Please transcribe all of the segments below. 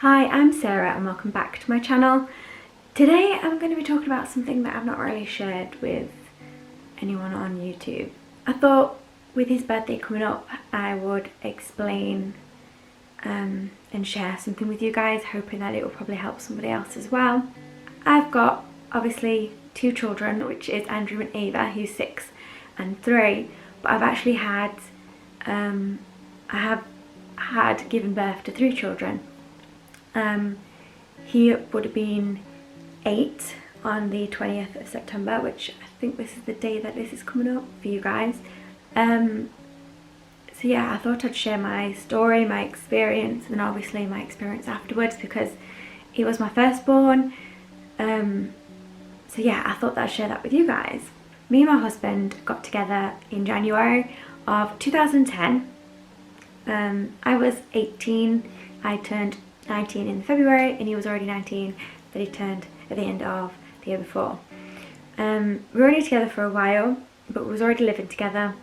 Hi, I'm Sarah and welcome back to my channel. Today I'm going to be talking about something that I've not really shared with anyone on YouTube. I thought with his birthday coming up I would explain and share something with you guys, hoping that it will probably help somebody else as well. I've got obviously two children, which is Andrew and Ava, who's 6 and 3, but I've actually had I have had given birth to 3 children. He would have been 8 on the 20th of September, which I think this is the day that this is coming up for you guys. So yeah, I thought I'd share my story, my experience, and obviously my experience afterwards because he was my firstborn. So yeah, I thought that I'd share that with you guys. Me and my husband got together in January of 2010. I was 18, I turned 19 in February and he was already 19 that he turned at the end of the year before. We were only together for a while, but we was already living together.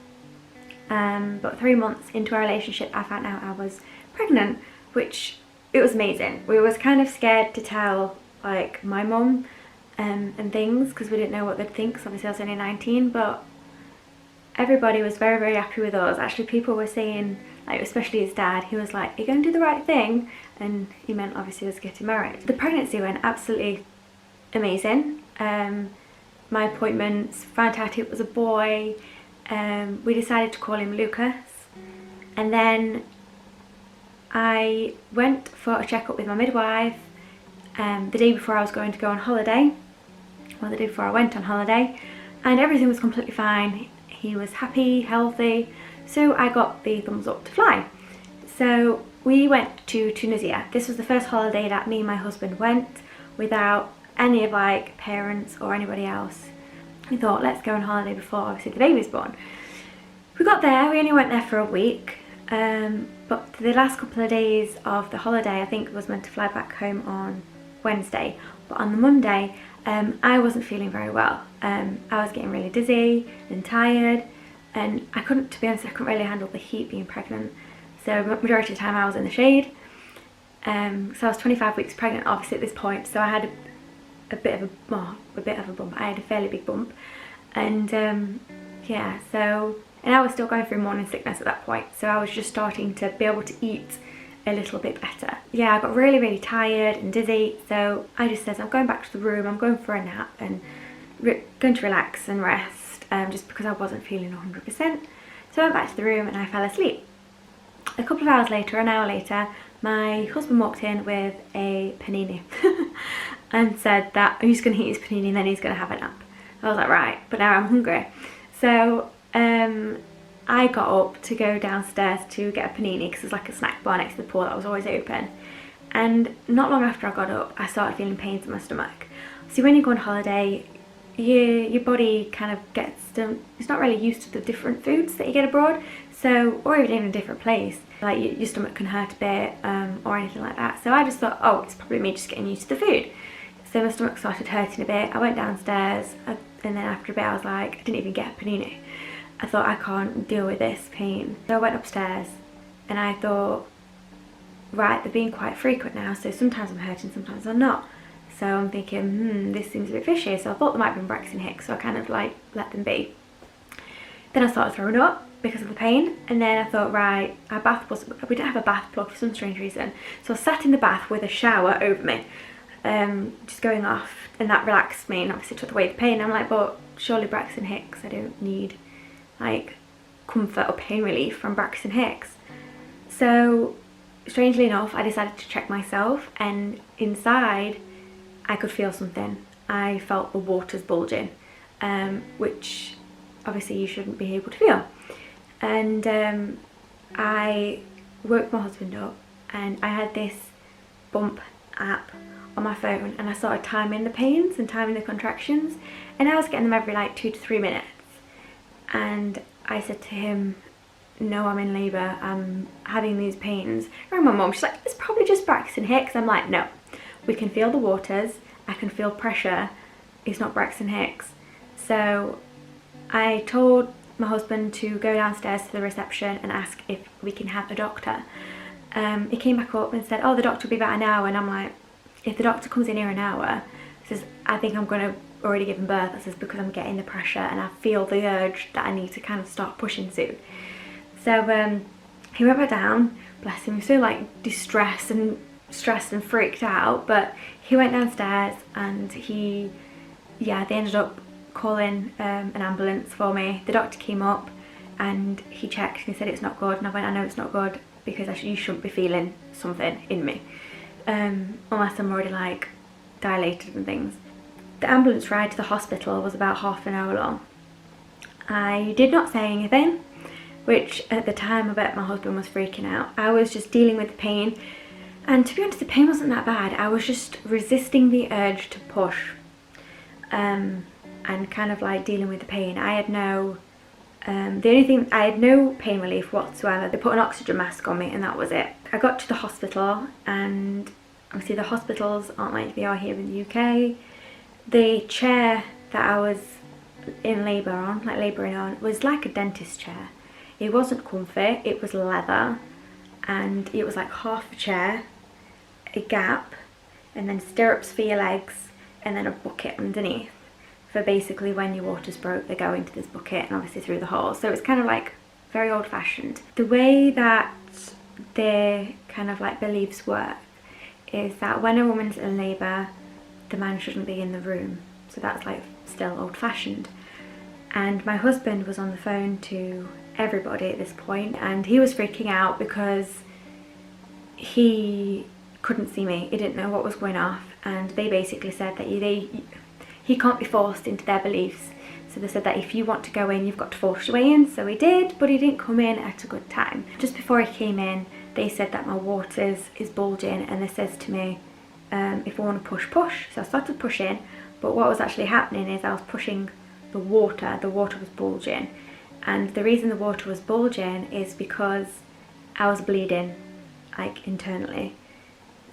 But 3 months into our relationship I found out I was pregnant, which it was amazing. We was kind of scared to tell like my mum and things because we didn't know what they'd think, because obviously I was only 19, but everybody was very, very happy with us. Actually, people were saying, like especially his dad, he was like, "You're going to do the right thing," and he meant obviously us getting married. The pregnancy went absolutely amazing. My appointments, fantastic, it was a boy. We decided to call him Lucas, and then I went for a checkup with my midwife the day before I was going to go on holiday, well, the day before I went on holiday, and everything was completely fine. He was happy, healthy, so I got the thumbs up to fly. So we went to Tunisia. This was the first holiday that me and my husband went without any of like parents or anybody else. We thought, let's go on holiday before obviously the baby's born. We got there, we only went there for a week, but the last couple of days of the holiday I think was meant to fly back home on Wednesday, but on the Monday I wasn't feeling very well. I was getting really dizzy and tired, and I couldn't, to be honest, I couldn't really handle the heat being pregnant. So majority of the time I was in the shade. So I was 25 weeks pregnant obviously at this point, so I had a bit of a bump. I had a fairly big bump, and yeah, so, and I was still going through morning sickness at that point, so I was just starting to be able to eat a little bit better. Yeah, I got really, really tired and dizzy, so I just said, I'm going back to the room, I'm going for a nap and going to relax and rest, just because I wasn't feeling 100%. So I went back to the room and I fell asleep. A couple of hours later, an hour later, my husband walked in with a panini and said that he's going to eat his panini and then he's going to have a nap. I was like, right, but now I'm hungry. So I got up to go downstairs to get a panini because there's like a snack bar next to the pool that was always open. And not long after I got up, I started feeling pains in my stomach. See, when you go on holiday, your body kind of gets to, it's not really used to the different foods that you get abroad, so, or even in a different place, like your stomach can hurt a bit or anything like that. So I just thought, oh, it's probably me just getting used to the food. So my stomach started hurting a bit. I went downstairs and then after a bit I was like, I didn't even get a panini. I thought, I can't deal with this pain. So I went upstairs and I thought, right, they're being quite frequent now, so sometimes I'm hurting, sometimes I'm not. So I'm thinking, this seems a bit fishy. So I thought there might have been Braxton Hicks, so I kind of like let them be. Then I started throwing up because of the pain, and then I thought, right, our bath was, we didn't have a bath plug for some strange reason. So I sat in the bath with a shower over me, just going off, and that relaxed me and obviously took away the pain. I'm like, but surely Braxton Hicks, I don't need like comfort or pain relief from Braxton Hicks. So strangely enough, I decided to check myself, and inside I could feel something. I felt the waters bulging, which obviously you shouldn't be able to feel. And I woke my husband up and I had this bump app on my phone, and I started timing the pains and timing the contractions, and I was getting them every like 2 to 3 minutes. And I said to him, no, I'm in labour, I'm having these pains. And my mum, she's like, it's probably just Braxton Hicks. I'm like, no, we can feel the waters, I can feel pressure, it's not Braxton Hicks. So I told my husband to go downstairs to the reception and ask if we can have a doctor. he came back up and said, oh, the doctor will be about an hour. And I'm like, if the doctor comes in here an hour, says, I think I'm going to already give birth. I says, because I'm getting the pressure and I feel the urge that I need to kind of start pushing soon. So he went back down, bless him, he was so like distressed and stressed and freaked out, but he went downstairs and they ended up calling an ambulance for me. The doctor came up and he checked and he said it's not good, and I went, I know it's not good because you shouldn't be feeling something in me unless I'm already like dilated and things. The ambulance ride to the hospital was about half an hour long. I did not say anything, which at the time I bet my husband was freaking out. I was just dealing with the pain, and to be honest the pain wasn't that bad. I was just resisting the urge to push and kind of like dealing with the pain. I had no I had no pain relief whatsoever. They put an oxygen mask on me and that was it. I got to the hospital, and obviously the hospitals aren't like they are here in the UK. The chair that I was in labour on, like labouring on, was like a dentist chair. It wasn't comfy, it was leather, and it was like half a chair, a gap, and then stirrups for your legs, and then a bucket underneath. For basically when your water's broke, they go into this bucket and obviously through the hole. So it's kind of like very old fashioned. The way that their kind of like beliefs work is that when a woman's in labour, the man shouldn't be in the room. So that's like still old fashioned. And my husband was on the phone to everybody at this point, and he was freaking out because he couldn't see me. He didn't know what was going off, and they basically said that he can't be forced into their beliefs. So they said that if you want to go in, you've got to force your way in. So he did, but he didn't come in at a good time. Just before he came in, they said that my waters is bulging, and they says to me, if I want to push, push. So I started pushing, but what was actually happening is I was pushing the water was bulging. And the reason the water was bulging is because I was bleeding, like internally.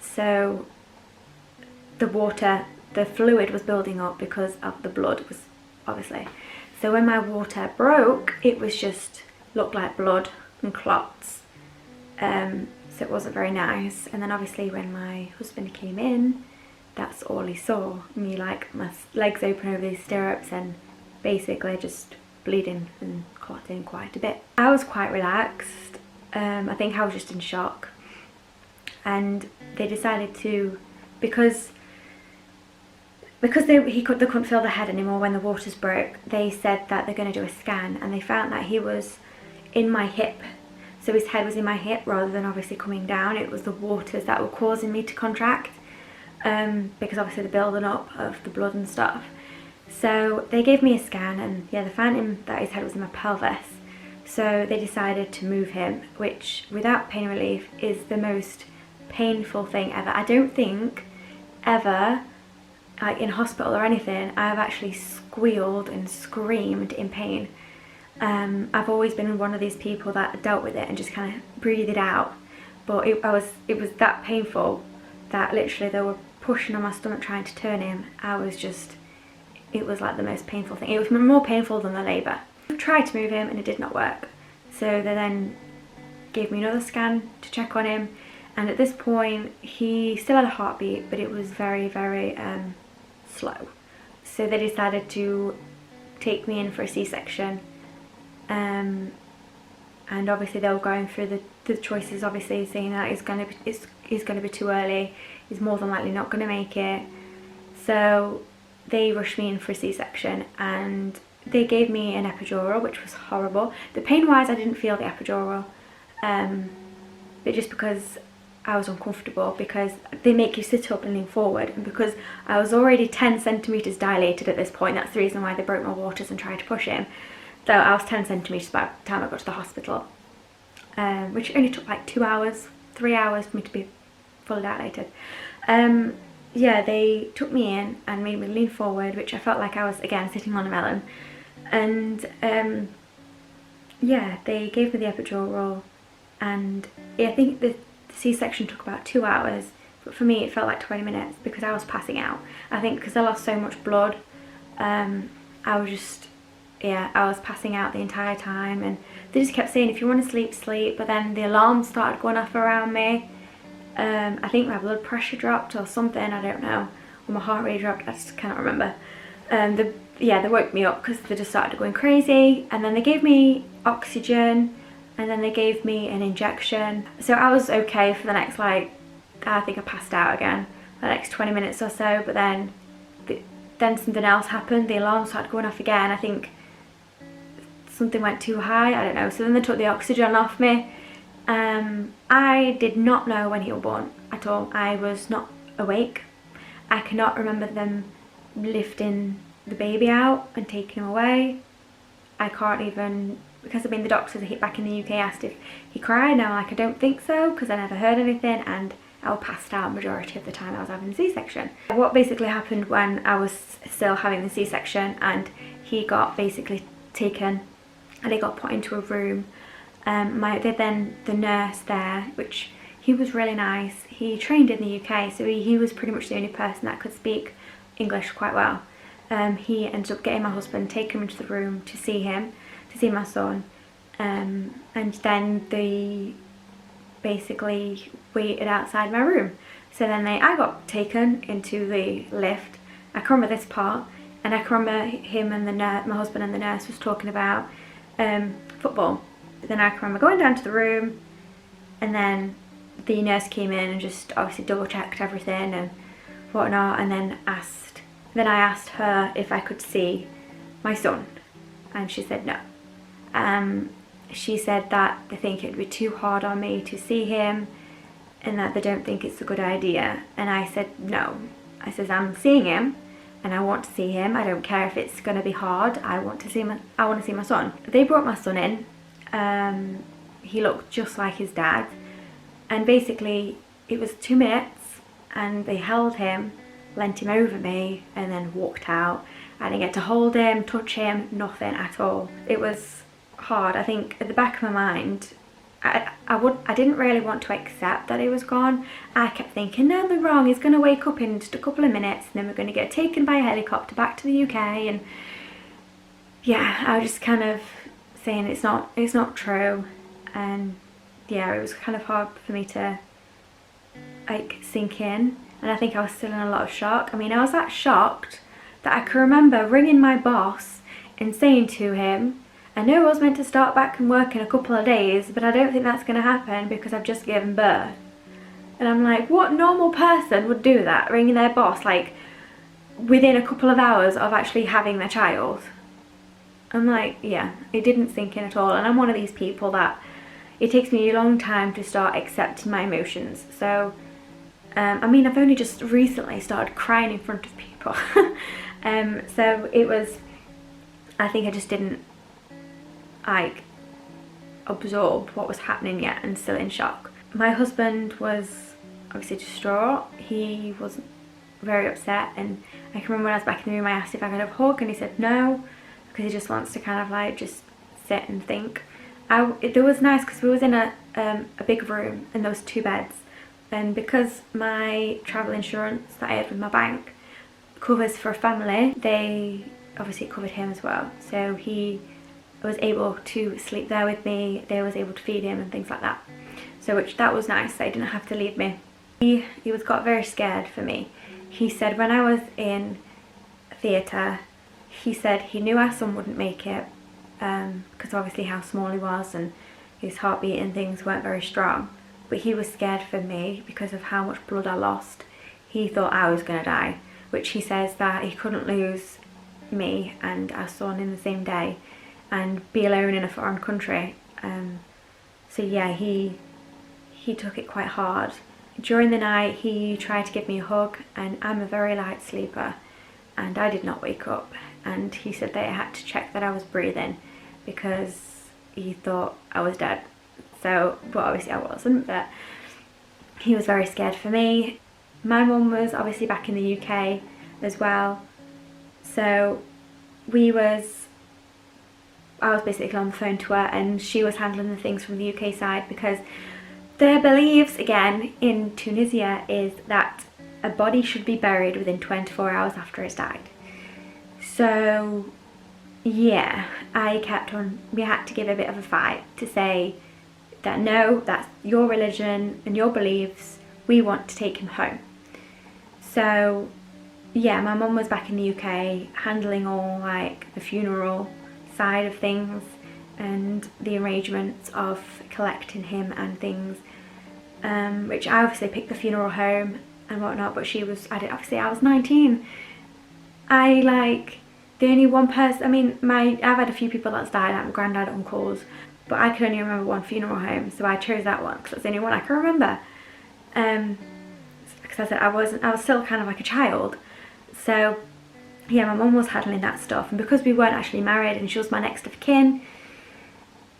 So the fluid was building up because of the blood, was obviously. So when my water broke, it was just looked like blood and clots. So it wasn't very nice. And then obviously when my husband came in, that's all he saw. Me like my legs open over these stirrups and basically just bleeding and clotting quite a bit. I was quite relaxed. I think I was just in shock. And they decided to, because they couldn't feel the head anymore when the waters broke, they said that they're going to do a scan, and they found that he was in my hip. So his head was in my hip rather than obviously coming down. It was the waters that were causing me to contract, because obviously the building up of the blood and stuff. So they gave me a scan, and yeah, they found him that his head was in my pelvis. So they decided to move him, which without pain relief is the most painful thing ever. I don't think ever, like in hospital or anything, I've actually squealed and screamed in pain. I've always been one of these people that dealt with it and just kind of breathed it out. But it was that painful that literally they were pushing on my stomach trying to turn him. It was like the most painful thing. It was more painful than the labour. I tried to move him and it did not work. So they then gave me another scan to check on him. And at this point, he still had a heartbeat, but it was very, very slow. So they decided to take me in for a C-section. And obviously they were going through the choices, obviously saying that it's going to be too early, he's more than likely not going to make it. So they rushed me in for a C-section, and they gave me an epidural, which was horrible. The pain wise, I didn't feel the epidural, but just because I was uncomfortable, because they make you sit up and lean forward, and because I was already 10 centimetres dilated at this point, that's the reason why they broke my waters and tried to push him. So I was 10 centimetres by the time I got to the hospital, which only took like 2 hours, 3 hours for me to be fully dilated. Yeah, they took me in and made me lean forward, which I felt like I was, again, sitting on a melon. And yeah, they gave me the epidural, and yeah, I think the C-section took about 2 hours, but for me it felt like 20 minutes because I was passing out. I think because I lost so much blood, I was just yeah, I was passing out the entire time, and they just kept saying if you want to sleep, sleep, but then the alarm started going off around me. I think my blood pressure dropped or something, I don't know, or my heart rate dropped, I just can't remember. They woke me up because they just started going crazy, and then they gave me oxygen, and then they gave me an injection. So I was okay for the next, like, I think I passed out again, the next 20 minutes or so, but then something else happened, the alarm started going off again. I think something went too high, I don't know, so then they took the oxygen off me. I did not know when he was born at all. I was not awake. I cannot remember them lifting the baby out and taking him away. I can't even, because I mean the doctors back in the UK asked if he cried, and I'm like, I don't think so, because I never heard anything, and I was passed out majority of the time I was having the C-section. What basically happened when I was still having the C-section and he got basically taken and he got put into a room, the nurse there, which he was really nice, he trained in the UK, so he was pretty much the only person that could speak English quite well. He ended up getting my husband, taking him into the room to see him, to see my son, and then they basically waited outside my room. So then I got taken into the lift. I can remember this part, and I can remember him and my husband and the nurse was talking about football. Then I can remember going down to the room, and then the nurse came in and just obviously double checked everything and whatnot, and then I asked her if I could see my son, and she said no. She said that they think it would be too hard on me to see him and that they don't think it's a good idea. And I said no. I says, I'm seeing him and I want to see him. I don't care if it's going to be hard. I want to see my son. They brought my son in. He looked just like his dad. And basically it was 2 minutes and they held him, leant him over me, and then walked out. I didn't get to hold him, touch him, nothing at all. It was hard. I think at the back of my mind, I didn't really want to accept that he was gone. I kept thinking, no, they're wrong, he's going to wake up in just a couple of minutes and then we're going to get taken by a helicopter back to the UK. And yeah, I was just kind of saying it's not true. And yeah, it was kind of hard for me to like sink in, and I think I was still in a lot of shock. I mean, I was that shocked that I can remember ringing my boss and saying to him, I know I was meant to start back and work in a couple of days, but I don't think that's going to happen because I've just given birth. And I'm like, what normal person would do that, ringing their boss like within a couple of hours of actually having their child? I'm like, yeah, it didn't sink in at all. And I'm one of these people that it takes me a long time to start accepting my emotions. So I mean, I've only just recently started crying in front of people. So it was, I think I just didn't like absorb what was happening yet, and still in shock. My husband was obviously distraught. He was very upset, and I can remember when I was back in the room I asked if I could have a hug, and he said no, because he just wants to kind of like just sit and think. It was nice because we was in a big room and there was 2 beds, and because my travel insurance that I had with my bank covers for a family, they obviously covered him as well, so he was able to sleep there with me. They was able to feed him and things like that, so that was nice. They didn't have to leave me. He got very scared for me. He said when I was in theatre, he said he knew our son wouldn't make it because obviously how small he was and his heartbeat and things weren't very strong, but he was scared for me because of how much blood I lost. He thought I was going to die, which he says that he couldn't lose me and our son in the same day and be alone in a foreign country. So yeah, he took it quite hard. During the night he tried to give me a hug, and I'm a very light sleeper and I did not wake up, and he said they had to check that I was breathing because he thought I was dead. So, but obviously I wasn't, but he was very scared for me. My mum was obviously back in the UK as well, so I was basically on the phone to her, and she was handling the things from the UK side because their beliefs, again, in Tunisia is that a body should be buried within 24 hours after it's died. So yeah, I kept on, we had to give a bit of a fight to say that no, that's your religion and your beliefs, we want to take him home. So yeah, my mum was back in the UK handling all like the funeral side of things and the arrangements of collecting him and things, which I obviously picked the funeral home and whatnot, but she was, obviously I was 19. The only one person, I mean, I've had a few people that's died, like my granddad, uncles, but I can only remember one funeral home, so I chose that one because that's the only one I can remember. Because I said I was still kind of like a child, so yeah, my mum was handling that stuff, and because we weren't actually married and she was my next of kin,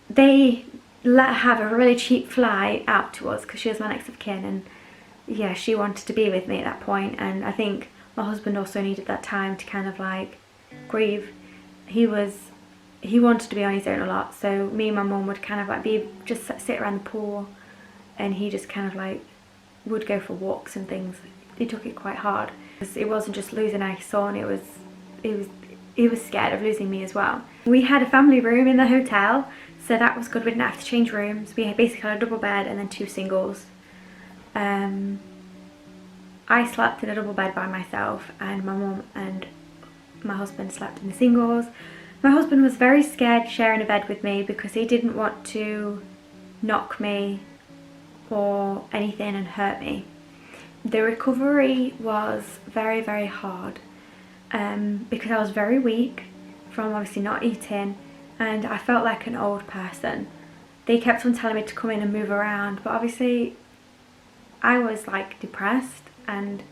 they let her have a really cheap flight out to us because she was my next of kin, and yeah, she wanted to be with me at that point, and I think my husband also needed that time to kind of like grieve. He wanted to be on his own a lot, so me and my mum would kind of like just sit around the pool, and he just kind of like would go for walks and things. He took it quite hard. It wasn't just losing our son, he was scared of losing me as well. We had a family room in the hotel, so that was good. We didn't have to change rooms. We basically had a double bed and then 2 singles. I slept in a double bed by myself, and my mum and my husband slept in the singles. My husband was very scared sharing a bed with me because he didn't want to knock me or anything and hurt me. The recovery was very, very hard because I was very weak from obviously not eating, and I felt like an old person. They kept on telling me to come in and move around, but obviously I was like depressed and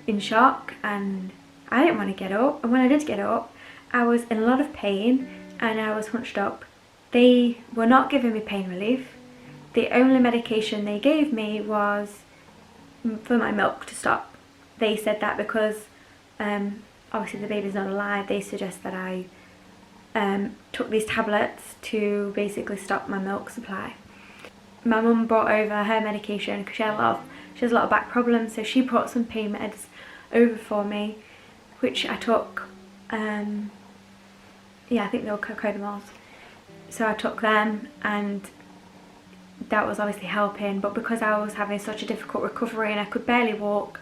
in shock, and I didn't want to get up, and when I did get up I was in a lot of pain and I was hunched up. They were not giving me pain relief. The only medication they gave me was for my milk to stop. They said that because obviously the baby's not alive, they suggest that I took these tablets to basically stop my milk supply. My mum brought over her medication because she has a lot of back problems, so she brought some pain meds over for me, which I took. Yeah, I think they were cocodamols. So I took them, and that was obviously helping, but because I was having such a difficult recovery and I could barely walk,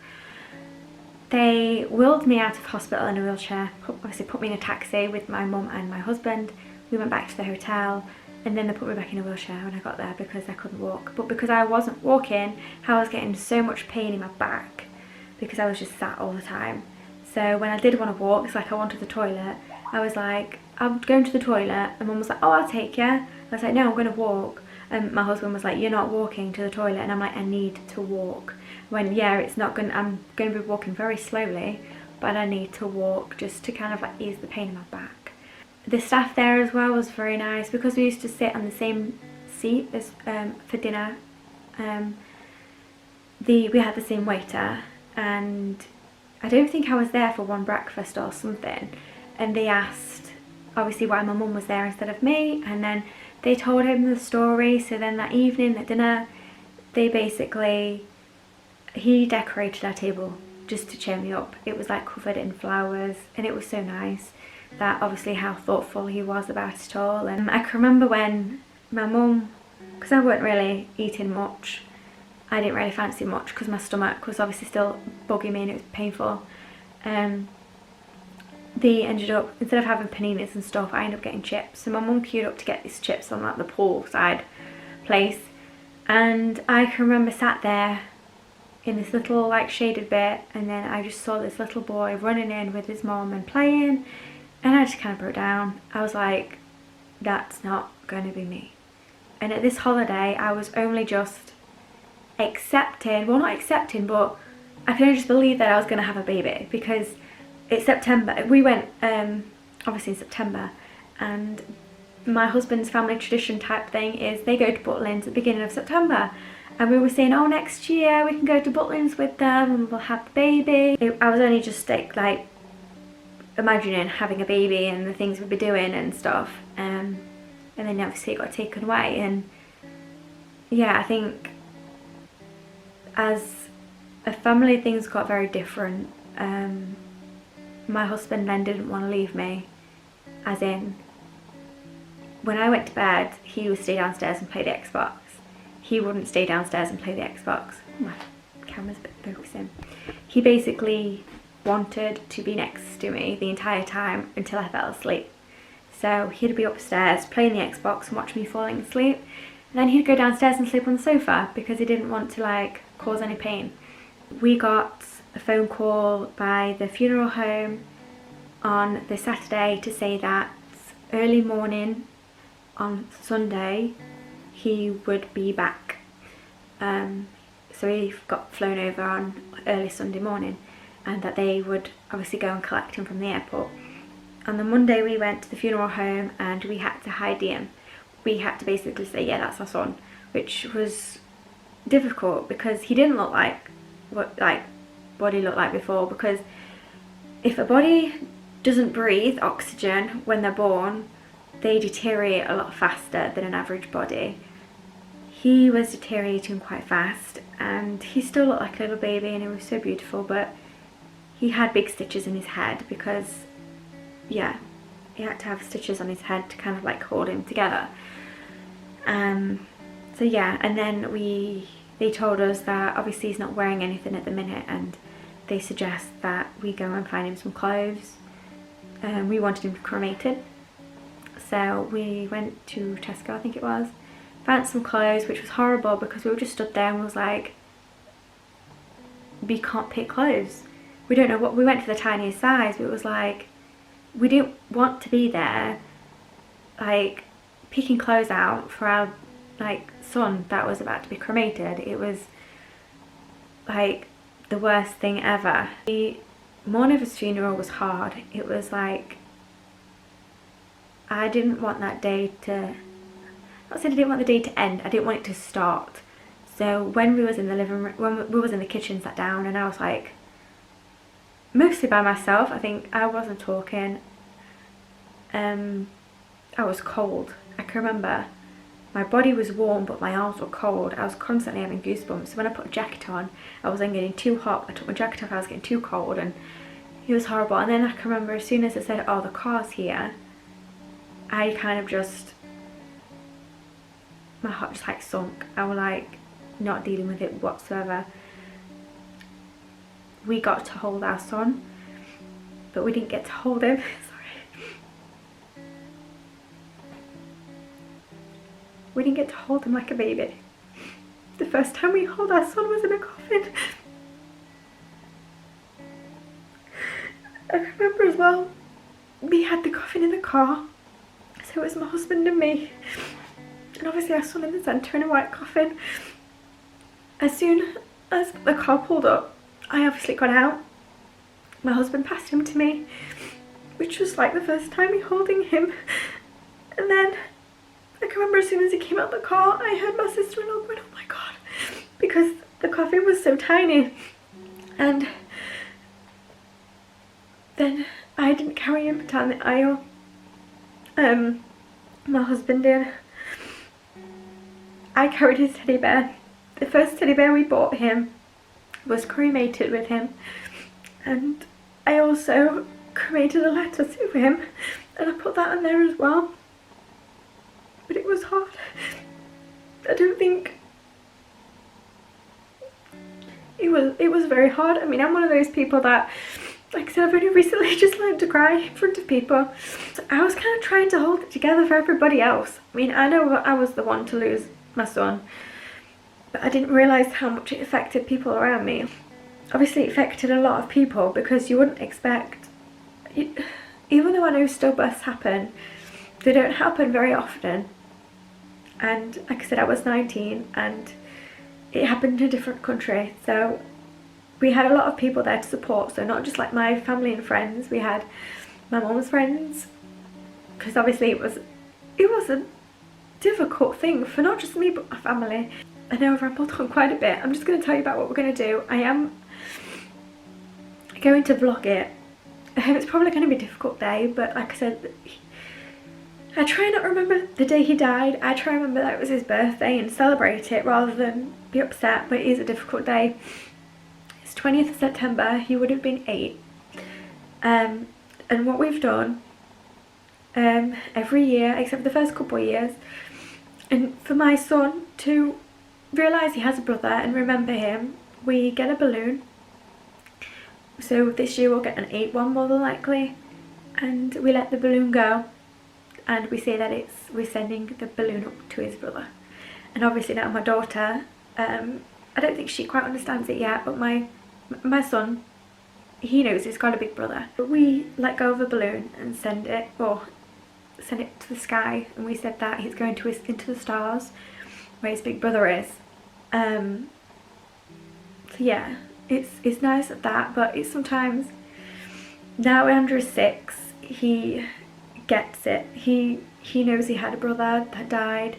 they wheeled me out of hospital in a wheelchair, obviously put me in a taxi with my mum and my husband. We went back to the hotel, and then they put me back in a wheelchair when I got there because I couldn't walk. But because I wasn't walking, I was getting so much pain in my back because I was just sat all the time. So when I did want to walk, it's like I wanted the toilet, I was like, I'm going to the toilet, and mum was like, oh, I'll take you. I was like, no, I'm going to walk. And my husband was like, you're not walking to the toilet. And I'm like, I need to walk. When, yeah, I'm going to be walking very slowly, but I need to walk just to kind of like ease the pain in my back. The staff there as well was very nice because we used to sit on the same seat as for dinner. We had the same waiter, and I don't think I was there for one breakfast or something, and they asked obviously why my mum was there instead of me, and then they told him the story. So then that evening at dinner, he decorated our table just to cheer me up. It was like covered in flowers, and it was so nice that obviously how thoughtful he was about it all. And I can remember when my mum, because I weren't really eating much, I didn't really fancy much because my stomach was obviously still bugging me and it was painful. They ended up, instead of having paninis and stuff, I ended up getting chips. So my mum queued up to get these chips on like the poolside place, and I can remember sat there in this little like shaded bit, and then I just saw this little boy running in with his mom and playing, and I just kind of broke down. I was like, that's not going to be me. And at this holiday I was only just accepting, well not accepting, but I could only just believe that I was going to have a baby because it's September. We went obviously in September, and my husband's family tradition type thing is they go to Butlins at the beginning of September, and we were saying, oh, next year we can go to Butlins with them and we'll have the baby. I was only just like imagining having a baby and the things we'd be doing and stuff, and then obviously it got taken away. And yeah, I think as a family things got very different. My husband then didn't want to leave me, as in when I went to bed he would stay downstairs and play the Xbox. He wouldn't stay downstairs and play the Xbox. Oh, my camera's a bit focusing. He basically wanted to be next to me the entire time until I fell asleep. So he'd be upstairs playing the Xbox and watch me falling asleep, and then he'd go downstairs and sleep on the sofa because he didn't want to like cause any pain. We got a phone call by the funeral home on the Saturday to say that early morning on Sunday he would be back. So he got flown over on early Sunday morning, and that they would obviously go and collect him from the airport. On the Monday we went to the funeral home and we had to hide him. We had to basically say, yeah, that's our son, which was difficult because he didn't look like what he looked like before, because if a body doesn't breathe oxygen when they're born, they deteriorate a lot faster than an average body. He was deteriorating quite fast and he still looked like a little baby and he was so beautiful, but he had big stitches in his head because, yeah, he had to have stitches on his head to kind of like hold him together. So yeah, and then they told us that obviously he's not wearing anything at the minute and they suggest that we go and find him some clothes. We wanted him cremated, so we went to Tesco, I think it was, found some clothes, which was horrible because we were just stood there and was like, we can't pick clothes. We don't know what, we went for the tiniest size, but it was like, we didn't want to be there like picking clothes out for our like son that was about to be cremated. It was like the worst thing ever. The morning of his funeral was hard. It was like, I didn't want that day to, not saying I didn't want the day to end, I didn't want it to start. So when we was in the living room, when we was in the kitchen, sat down, and I was like, mostly by myself, I think I wasn't talking. I was cold. I can remember my body was warm but my arms were cold. I was constantly having goosebumps. So when I put a jacket on, I wasn't getting too hot. I took my jacket off, I was getting too cold, and it was horrible. And then I can remember as soon as I said, oh, the car's here, I kind of just, my heart just like sunk. I was like not dealing with it whatsoever. We got to hold our son, but we didn't get to hold him. Sorry. We didn't get to hold him like a baby. The first time we held our son was in a coffin. I remember as well, we had the coffin in the car, so it was my husband and me, and obviously our son in the centre in a white coffin. As soon as the car pulled up, I obviously got out. My husband passed him to me, which was like the first time me holding him. And then I can remember as soon as he came out the car, I heard my sister-in-law going, oh my god, because the coffin was so tiny. And then I didn't carry him down the aisle. My husband did. I carried his teddy bear. The first teddy bear we bought him was cremated with him, and I also cremated a letter to him and I put that on there as well. But it was hard. I don't think it was very hard. I mean, I'm one of those people that, like I said, I've only recently just learned to cry in front of people. So I was kind of trying to hold it together for everybody else. I mean, I know I was the one to lose my son, but I didn't realise how much it affected people around me. Obviously it affected a lot of people because you wouldn't expect, even though I know stillbirths happen, they don't happen very often. And like I said, I was 19 and it happened in a different country, so we had a lot of people there to support. So not just like my family and friends, we had my mum's friends, because obviously it was a difficult thing for not just me but my family. I know I've rambled on quite a bit. I'm just going to tell you about what we're going to do. I am going to vlog it. It's probably going to be a difficult day, but like I said, I try not to remember the day he died. I try to remember that it was his birthday and celebrate it rather than be upset, but it is a difficult day. It's 20th of September, he would have been 8. And what we've done every year except for the first couple of years, and for my son to realise he has a brother and remember him, we get a balloon. So this year we'll get an 8 one more than likely, and we let the balloon go and we say that we're sending the balloon up to his brother. And obviously now my daughter, I don't think she quite understands it yet, but my son, he knows he's got a big brother. But we let go of the balloon and send it to the sky, and we said that he's going into the stars where his big brother is. So yeah, it's nice at that, but it's sometimes, now Andrew is 6, he gets it. He knows he had a brother that died.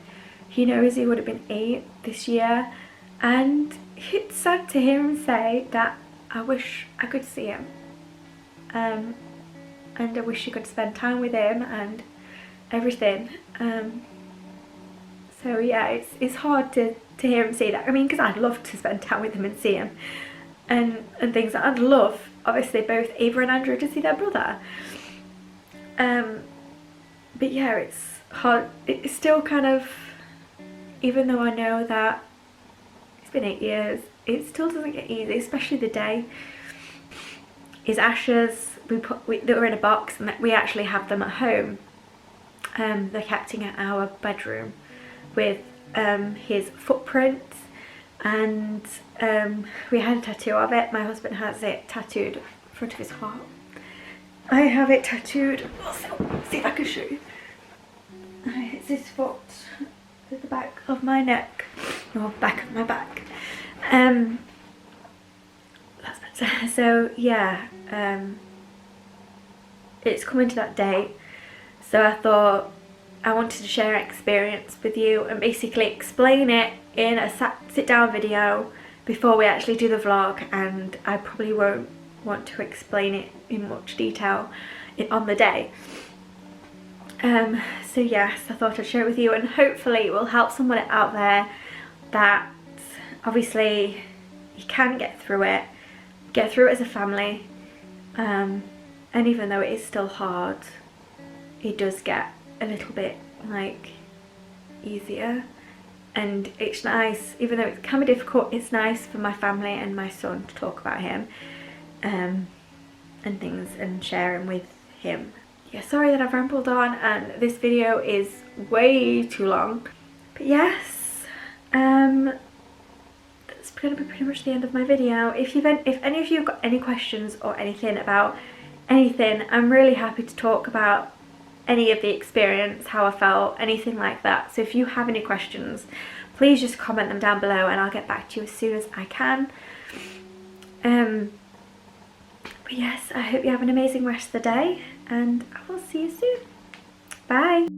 He knows he would have been 8 this year, and it's sad to hear him say that I wish I could see him, and I wish I could spend time with him and everything. So yeah, it's hard to hear him say that. I mean, because I'd love to spend time with him and see him and things. I'd love, obviously, both Ava and Andrew to see their brother. But yeah, it's hard. It's still kind of, even though I know that it's been 8 years, it still doesn't get easy, especially the day. His ashes, they were in a box, and we actually have them at home. They're kept in our bedroom with his footprints, and we had a tattoo of it. My husband has it tattooed in front of his heart. I have it tattooed, let's see if I can show you. It's his foot at the back of my neck, or back of my back. That's better. So yeah, it's coming to that day, so I thought I wanted to share an experience with you and basically explain it in a sit down video before we actually do the vlog, and I probably won't want to explain it in much detail on the day. So yes, I thought I'd share it with you, and hopefully it will help someone out there that obviously you can get through it as a family, and even though it is still hard, it does get a little bit like easier, and it's nice, even though it can be difficult, it's nice for my family and my son to talk about him and things and sharing with him. Yeah, sorry that I've rambled on and this video is way too long, but yes, that's gonna be pretty much the end of my video. If any of you have got any questions or anything about anything, I'm really happy to talk about any of the experience, how I felt, anything like that. So if you have any questions, please just comment them down below and I'll get back to you as soon as I can. But yes, I hope you have an amazing rest of the day, and I will see you soon. Bye.